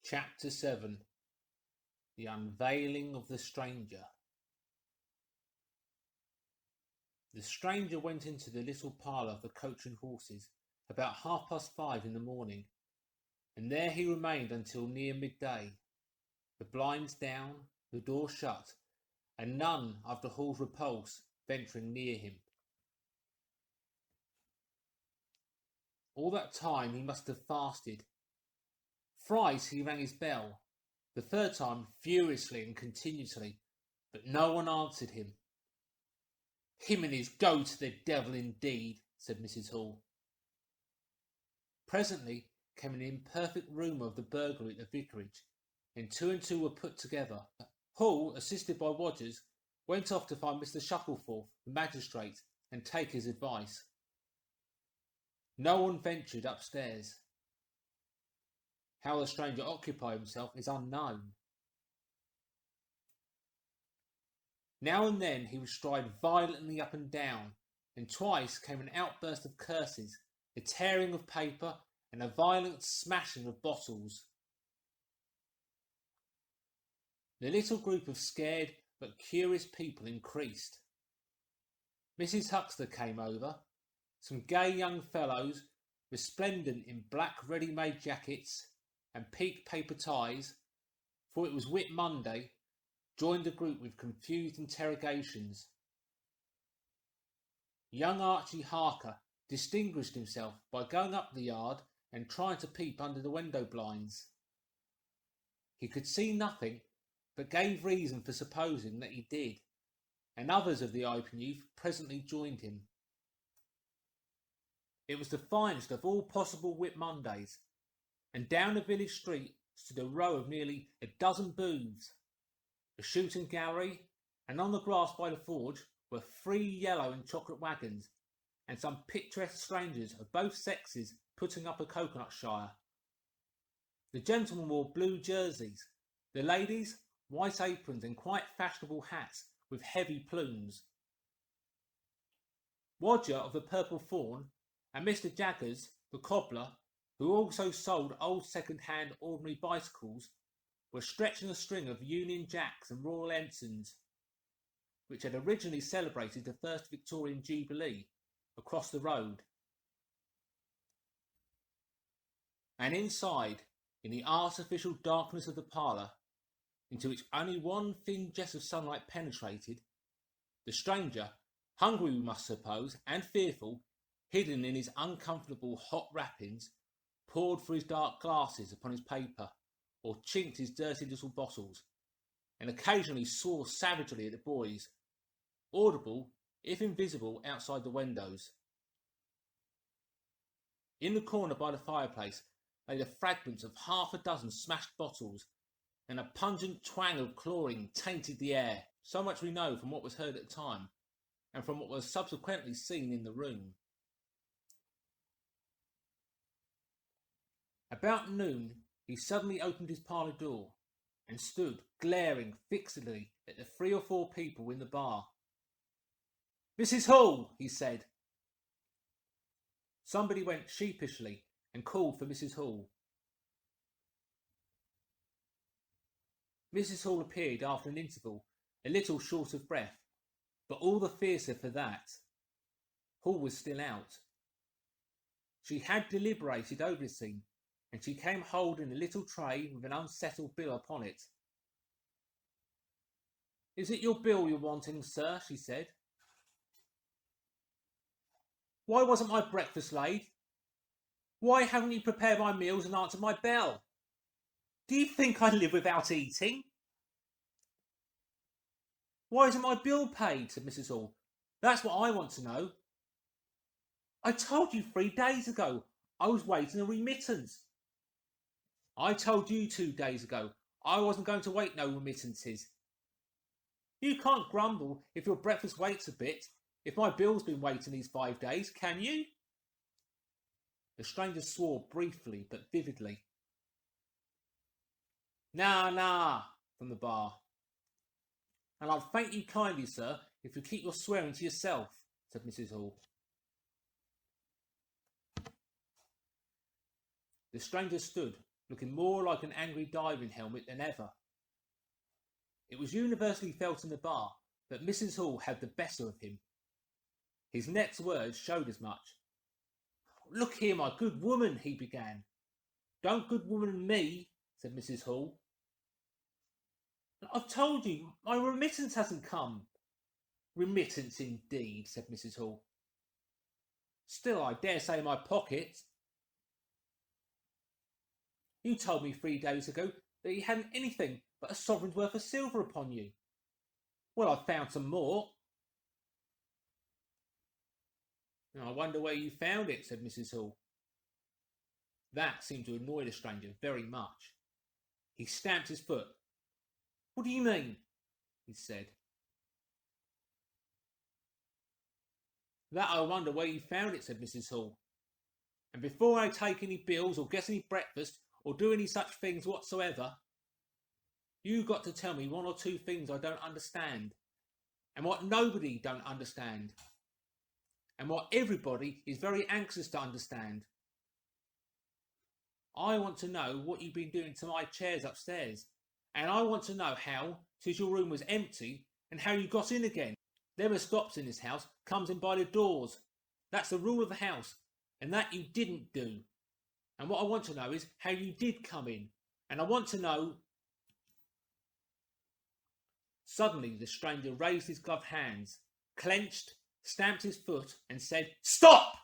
Chapter 7. The Unveiling of the Stranger. The stranger went into the little parlour of the Coach and Horses about 5:30 in the morning, and there he remained until near midday, the blinds down, the door shut, and none of the hall's repulse venturing near him. All that time he must have fasted. Thrice he rang his bell, the third time furiously and continuously, but no one answered him. "Him and his go to the devil indeed," said Mrs. Hall. Presently came an imperfect rumour of the burglary at the vicarage, and two were put together. Hall, assisted by Rogers, went off to find Mr. Shuttleforth, the magistrate, and take his advice. No one ventured upstairs. How the stranger occupied himself is unknown. Now and then he would stride violently up and down, and twice came an outburst of curses, a tearing of paper, and a violent smashing of bottles. The little group of scared but curious people increased. Mrs. Huxter came over. Some gay young fellows, resplendent in black ready-made jackets and peaked paper ties, for it was Whit Monday, joined the group with confused interrogations. Young Archie Harker distinguished himself by going up the yard and trying to peep under the window blinds. He could see nothing, but gave reason for supposing that he did, and others of the open youth presently joined him. It was the finest of all possible Whit Mondays, and down the village street stood a row of nearly a dozen booths, a shooting gallery, and on the grass by the forge were 3 yellow and chocolate wagons, and some picturesque strangers of both sexes putting up a coconut shire. The gentlemen wore blue jerseys, the ladies white aprons and quite fashionable hats with heavy plumes. Roger of the Purple Fawn and Mr. Jaggers, the cobbler, who also sold old second-hand ordinary bicycles, were stretching a string of Union Jacks and Royal Ensigns, which had originally celebrated the first Victorian Jubilee, across the road. And inside, in the artificial darkness of the parlour, into which only one thin jet of sunlight penetrated, the stranger, hungry we must suppose, and fearful, hidden in his uncomfortable hot wrappings, pored for his dark glasses upon his paper, or chinked his dirty little bottles, and occasionally swore savagely at the boys, audible, if invisible, outside the windows. In the corner by the fireplace lay the fragments of 6 smashed bottles, and a pungent twang of chlorine tainted the air. So much we know from what was heard at the time, and from what was subsequently seen in the room. About noon he suddenly opened his parlour door, and stood glaring fixedly at the 3 or 4 people in the bar. "Mrs. Hall," he said. Somebody went sheepishly and called for Mrs. Hall. Mrs. Hall appeared after an interval, a little short of breath, but all the fiercer for that. Hall was still out. She had deliberated over the scene, and she came holding a little tray with an unsettled bill upon it. "Is it your bill you're wanting, sir?" she said. "Why wasn't my breakfast laid? Why haven't you prepared my meals and answered my bell? Do you think I live without eating?" "Why isn't my bill paid?" said Mrs. Hall. "That's what I want to know." "I told you 3 days ago I was waiting a remittance." "I told you 2 days ago I wasn't going to wait no remittances. You can't grumble if your breakfast waits a bit, if my bill's been waiting these 5 days, can you?" The stranger swore briefly but vividly. "Nah," from the bar. "And I'd thank you kindly, sir, if you keep your swearing to yourself," said Mrs. Hall. The stranger stood, looking more like an angry diving helmet than ever. It was universally felt in the bar that Mrs. Hall had the better of him. His next words showed as much. "Look here, my good woman," he began. "Don't good woman me," said Mrs. Hall. "I've told you, my remittance hasn't come." "Remittance indeed," said Mrs. Hall. "Still, I dare say my pocket." "You told me 3 days ago that you hadn't anything but a sovereign's worth of silver upon you." "Well, I've found some more." "I wonder where you found it," said Mrs. Hall. That seemed to annoy the stranger very much. He stamped his foot. "What do you mean?" he said. "That I wonder where you found it," said Mrs. Hall. "And before I take any bills or get any breakfast or do any such things whatsoever, you got to tell me 1 or 2 things I don't understand, and what nobody don't understand, and what everybody is very anxious to understand. I want to know what you've been doing to my chairs upstairs, and I want to know how, since your room was empty, and how you got in again. Them as stops in this house comes in by the doors. That's the rule of the house, and that you didn't do. And what I want to know is how you did come in, and I want to know..." Suddenly the stranger raised his gloved hands, clenched, stamped his foot, and said, "Stop!"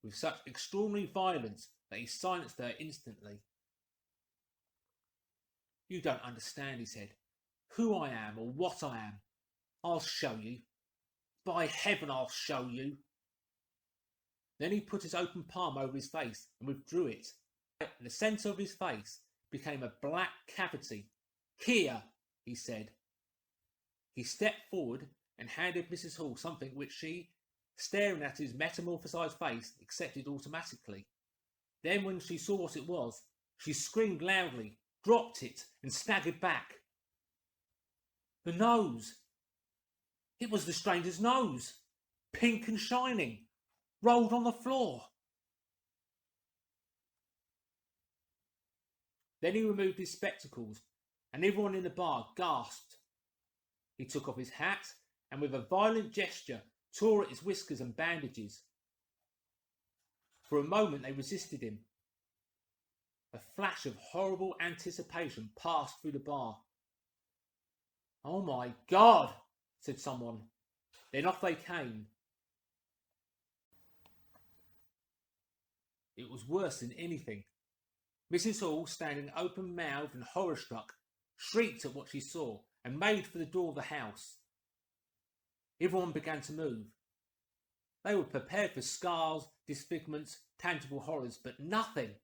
with such extraordinary violence that he silenced her instantly. "You don't understand," he said, "who I am or what I am. I'll show you. By heaven, I'll show you." Then he put his open palm over his face and withdrew it. The centre of his face became a black cavity. "Here," he said. He stepped forward and handed Mrs. Hall something which she, staring at his metamorphosized face, accepted automatically. Then, when she saw what it was, she screamed loudly, dropped it, and staggered back. The nose! It was the stranger's nose, pink and shining, rolled on the floor. Then he removed his spectacles, and everyone in the bar gasped. He took off his hat, and with a violent gesture tore at his whiskers and bandages. For a moment they resisted him. A flash of horrible anticipation passed through the bar. "Oh my God!" said someone. Then off they came. It was worse than anything. Mrs. Hall, standing open-mouthed and horror-struck, shrieked at what she saw and made for the door of the house. Everyone began to move. They were prepared for scars, disfigurements, tangible horrors, but nothing.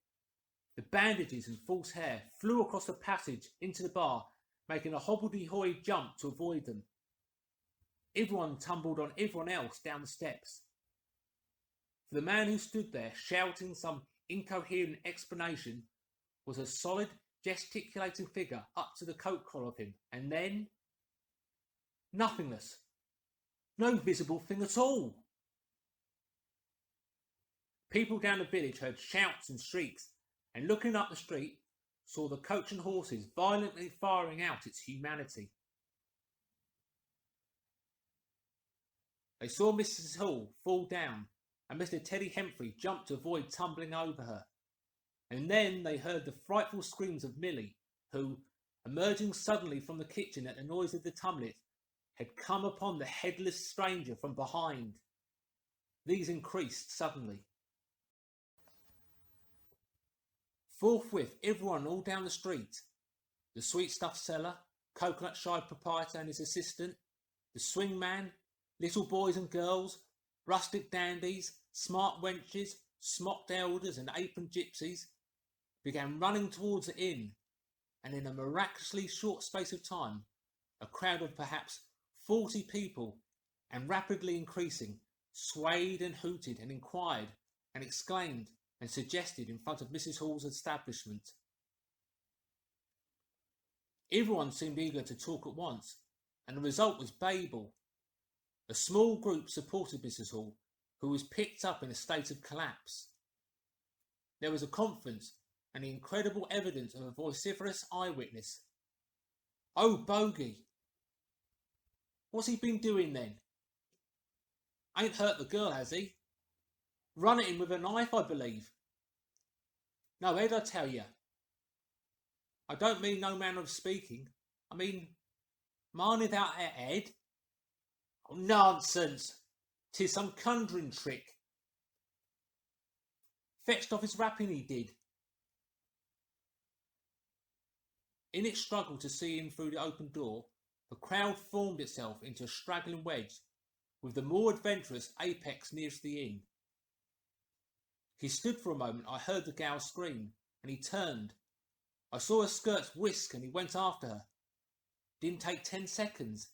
The bandages and false hair flew across the passage into the bar, making a hobbledehoy jump to avoid them. Everyone tumbled on everyone else down the steps. For the man who stood there shouting some incoherent explanation was a solid, gesticulating figure up to the coat collar of him, and then nothingness. No visible thing at all. People down the village heard shouts and shrieks, and looking up the street, saw the coach and horses violently firing out its humanity. They saw Mrs. Hall fall down, and Mr. Teddy Hemphry jump to avoid tumbling over her. And then they heard the frightful screams of Milly, who, emerging suddenly from the kitchen at the noise of the tumult, had come upon the headless stranger from behind. These increased suddenly. Forthwith, everyone all down the street, the sweetstuff seller, coconut shy proprietor and his assistant, the swing man, little boys and girls, rustic dandies, smart wenches, smocked elders and aproned gypsies, began running towards the inn, and in a miraculously short space of time, a crowd of perhaps 40 people, and rapidly increasing, swayed and hooted and inquired and exclaimed and suggested in front of Mrs. Hall's establishment. Everyone seemed eager to talk at once, and the result was Babel. A small group supported Mrs. Hall, who was picked up in a state of collapse. There was a conference, and the incredible evidence of a vociferous eyewitness. "Oh, Bogey! What's he been doing then? Ain't hurt the girl, has he? Run at him with a knife, I believe." "No, Ed, I tell you. I don't mean no manner of speaking. I mean, mine without a head." "Oh, nonsense! 'Tis some conjuring trick. Fetched off his wrapping, he did." In its struggle to see in through the open door, the crowd formed itself into a straggling wedge, with the more adventurous apex nearest the inn. He stood for a moment. I heard the gal scream, and he turned. I saw her skirts whisk, and he went after her. Didn't take 10 seconds.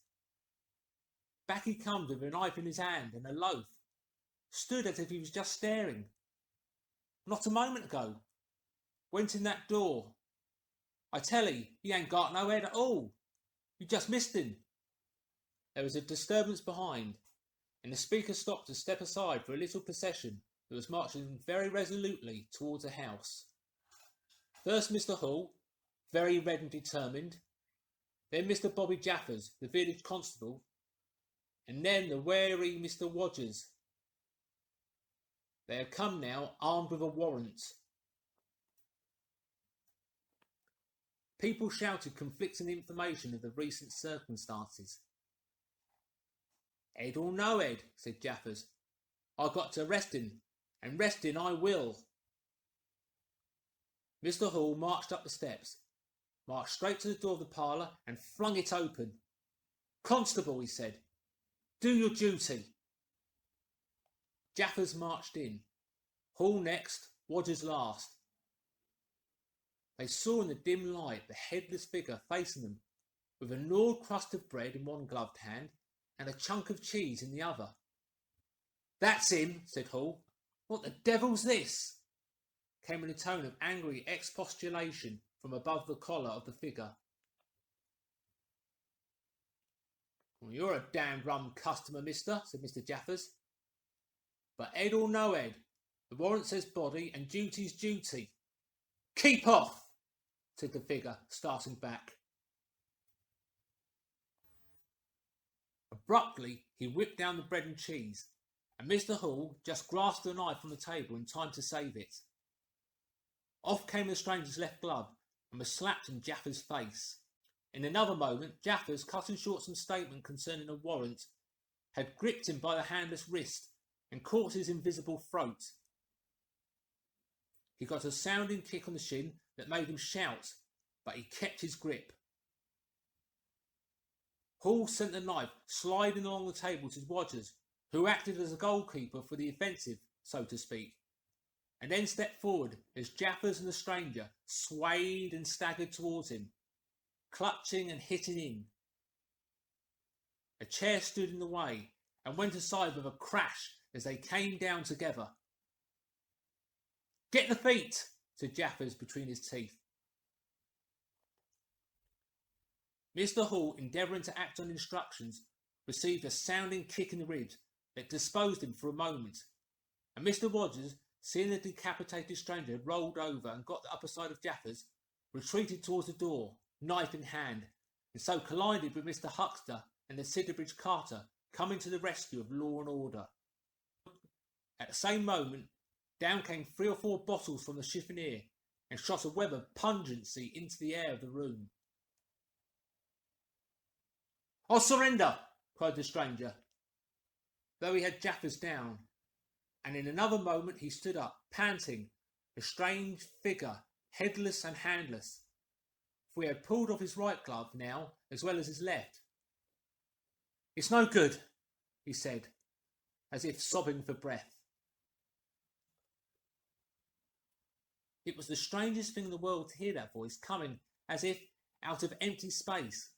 Back he comes with a knife in his hand and a loaf. Stood as if he was just staring. Not a moment ago. Went in that door. I tell ye, he ain't got no head at all. You just missed him." There was a disturbance behind, and the speaker stopped to step aside for a little procession that was marching very resolutely towards the house. First Mr. Hall, very red and determined, then Mr. Bobby Jaffers, the village constable, and then the wary Mr. Wodgers. They had come now, armed with a warrant. People shouted conflicting information of the recent circumstances. "Ed or no Ed," said Jaffers, "I got to arrest him, and rest him I will." Mr. Hall marched up the steps, marched straight to the door of the parlour, and flung it open. "Constable," he said, "do your duty." Jaffers marched in. Hall next, Wodgers last. They saw in the dim light the headless figure facing them, with a gnawed crust of bread in one gloved hand and a chunk of cheese in the other. "That's him," said Hall. "What the devil's this?" came in a tone of angry expostulation from above the collar of the figure. "Well, you're a damned rum customer, mister," said Mr. Jaffers. "But Ed or no Ed, the warrant says body, and duty's duty." "Keep off," said the figure, starting back. Abruptly, he whipped down the bread and cheese, and Mr. Hall just grasped the knife from the table in time to save it. Off came the stranger's left glove and was slapped in Jaffers' face. In another moment, Jaffers, cutting short some statement concerning a warrant, had gripped him by the handless wrist and caught his invisible throat. He got a sounding kick on the shin that made him shout, but he kept his grip. Hall sent the knife sliding along the table to Wodgers, who acted as a goalkeeper for the offensive, so to speak, and then stepped forward as Jaffers and the stranger swayed and staggered towards him, clutching and hitting in. A chair stood in the way and went aside with a crash as they came down together. "Get the feet," said Jaffers between his teeth. Mr. Hall, endeavouring to act on instructions, received a sounding kick in the ribs that disposed him for a moment, and Mr. Wodgers, seeing the decapitated stranger had rolled over and got the upper side of Jaffers, retreated towards the door, knife in hand, and so collided with Mr. Huxter and the Sidderbridge carter coming to the rescue of law and order. At the same moment, down came 3 or 4 bottles from the chiffonier and shot a web of pungency into the air of the room. "I'll surrender," cried the stranger, though he had Jaffers down, and in another moment he stood up, panting, a strange figure, headless and handless, for he had pulled off his right glove now as well as his left. "It's no good," he said, as if sobbing for breath. It was the strangest thing in the world to hear that voice coming as if out of empty space,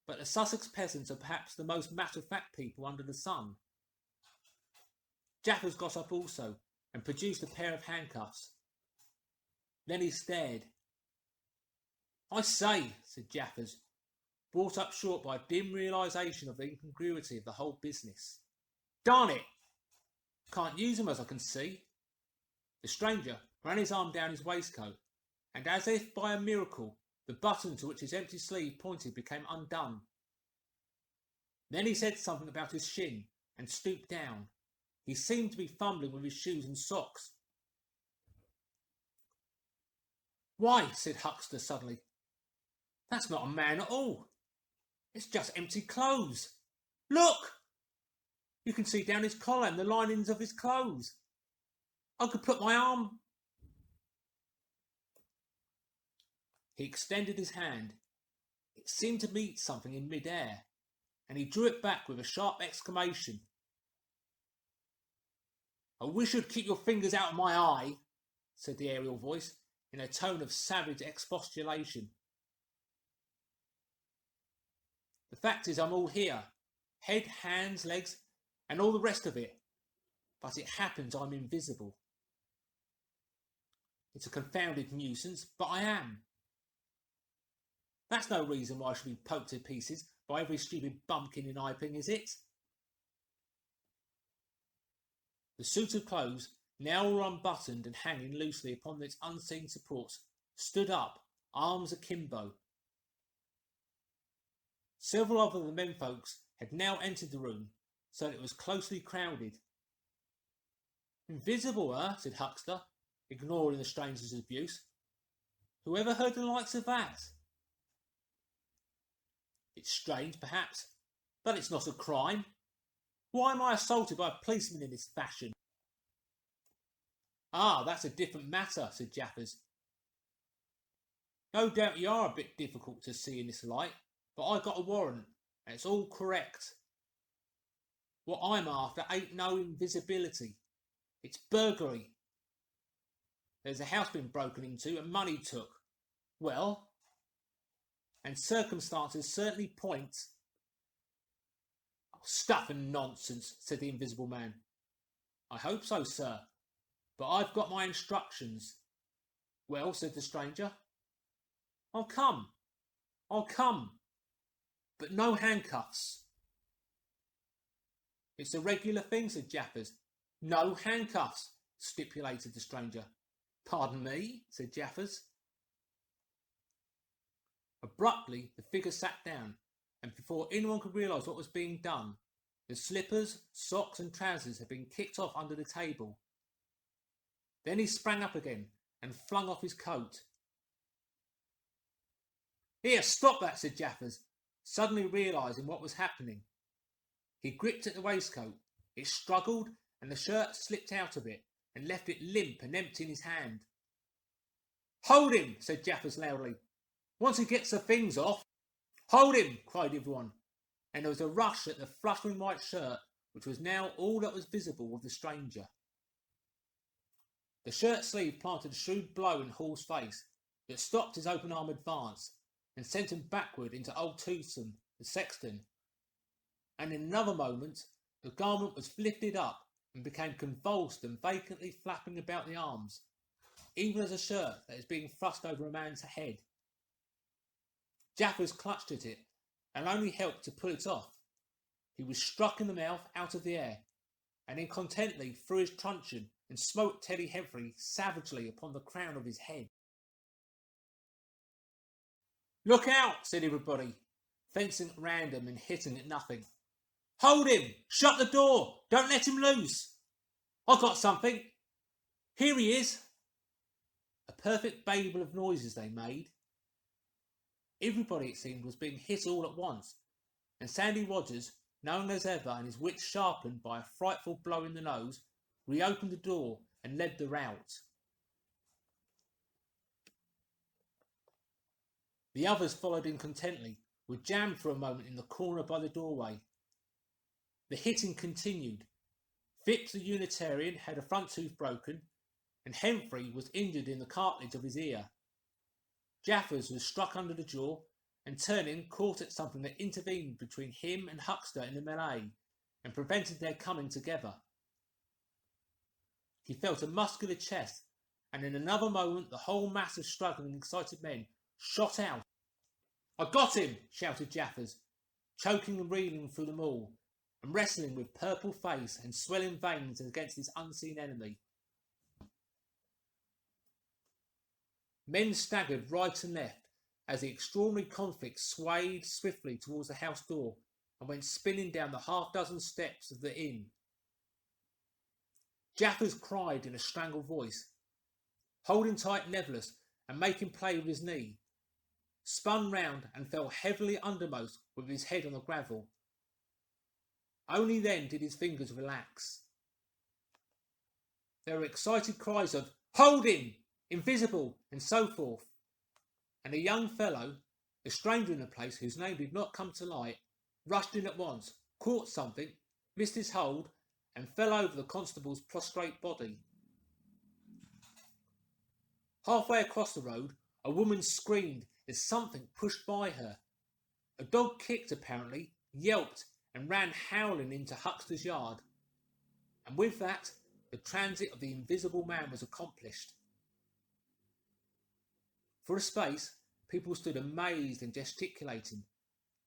but the Sussex peasants are perhaps the most matter-of-fact people under the sun. Jaffers got up also and produced a pair of handcuffs. Then he stared. "I say," said Jaffers, brought up short by a dim realisation of the incongruity of the whole business. "Darn it! Can't use him as I can see." The stranger ran his arm down his waistcoat and as if by a miracle, the button to which his empty sleeve pointed became undone. Then he said something about his shin and stooped down. He seemed to be fumbling with his shoes and socks. "Why," said Huckster suddenly, "that's not a man at all. It's just empty clothes. Look! You can see down his collar and the linings of his clothes. I could put my arm..." He extended his hand. It seemed to meet something in mid-air, and he drew it back with a sharp exclamation. "I wish you'd keep your fingers out of my eye," said the aerial voice, in a tone of savage expostulation. "The fact is, I'm all here. Head, hands, legs, and all the rest of it. But it happens I'm invisible. It's a confounded nuisance, but I am. That's no reason why I should be poked to pieces by every stupid bumpkin in Iping, is it?" The suit of clothes, now all unbuttoned and hanging loosely upon its unseen supports, stood up, arms akimbo. Several of the menfolks had now entered the room, so that it was closely crowded. "Invisible, said Huckster, ignoring the stranger's abuse. "Who ever heard the likes of that? It's strange, perhaps, but it's not a crime. Why am I assaulted by a policeman in this fashion?" "Ah, that's a different matter," said Jaffers. "No doubt you are a bit difficult to see in this light, but I got a warrant, and it's all correct. What I'm after ain't no invisibility. It's burglary. There's a house been broken into and money took. Well, and circumstances certainly point..." "Oh, stuff and nonsense," said the invisible man. "I hope so, sir, but I've got my instructions." "Well," said the stranger, I'll come, but no handcuffs." "It's a regular thing," said Jaffers. "No handcuffs," stipulated the stranger. "Pardon me," said Jaffers. Abruptly, the figure sat down, and before anyone could realise what was being done, the slippers, socks and trousers had been kicked off under the table. Then he sprang up again and flung off his coat. "Here, stop that," said Jaffers, suddenly realising what was happening. He gripped at the waistcoat. It struggled, and the shirt slipped out of it and left it limp and empty in his hand. "Hold him," said Jaffers loudly. "Once he gets the things off..." "Hold him," cried everyone, and there was a rush at the fluttering white shirt, which was now all that was visible of the stranger. The shirt sleeve planted a shrewd blow in Hall's face that stopped his open-arm advance and sent him backward into old Toothsome, the sexton, and in another moment the garment was lifted up and became convulsed and vacantly flapping about the arms, even as a shirt that is being thrust over a man's head. Jaffers clutched at it and only helped to pull it off. He was struck in the mouth out of the air, and incontinently threw his truncheon and smote Teddy Henfrey savagely upon the crown of his head. "Look out," said everybody, fencing at random and hitting at nothing. "Hold him! Shut the door! Don't let him loose! I've got something! Here he is!" A perfect babel of noises they made. Everybody, it seemed, was being hit all at once, and Sandy Rogers, knowing as ever and his wits sharpened by a frightful blow in the nose, reopened the door and led the rout. The others followed incontently, were jammed for a moment in the corner by the doorway. The hitting continued. Phipps the Unitarian had a front tooth broken, and Henfrey was injured in the cartilage of his ear. Jaffers was struck under the jaw, and turning caught at something that intervened between him and Huckster in the melee, and prevented their coming together. He felt a muscular chest, and in another moment the whole mass of struggling, excited men shot out. "I got him!" shouted Jaffers, choking and reeling through them all, and wrestling with purple face and swelling veins against his unseen enemy. Men staggered right and left as the extraordinary conflict swayed swiftly towards the house door and went spinning down the half-dozen steps of the inn. Jaffers cried in a strangled voice, holding tight Neverless and making play with his knee, spun round and fell heavily undermost with his head on the gravel. Only then did his fingers relax. There were excited cries of "Hold him! Invisible!" and so forth, and a young fellow, a stranger in the place whose name did not come to light, rushed in at once, caught something, missed his hold, and fell over the constable's prostrate body. Halfway across the road, a woman screamed as something pushed by her. A dog kicked apparently, yelped, and ran howling into Huxter's yard. And with that, the transit of the invisible man was accomplished. For a space, people stood amazed and gesticulating,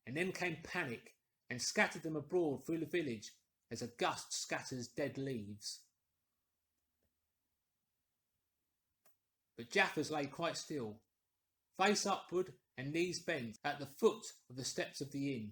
and then came panic and scattered them abroad through the village as a gust scatters dead leaves. But Jaffers lay quite still, face upward and knees bent, at the foot of the steps of the inn.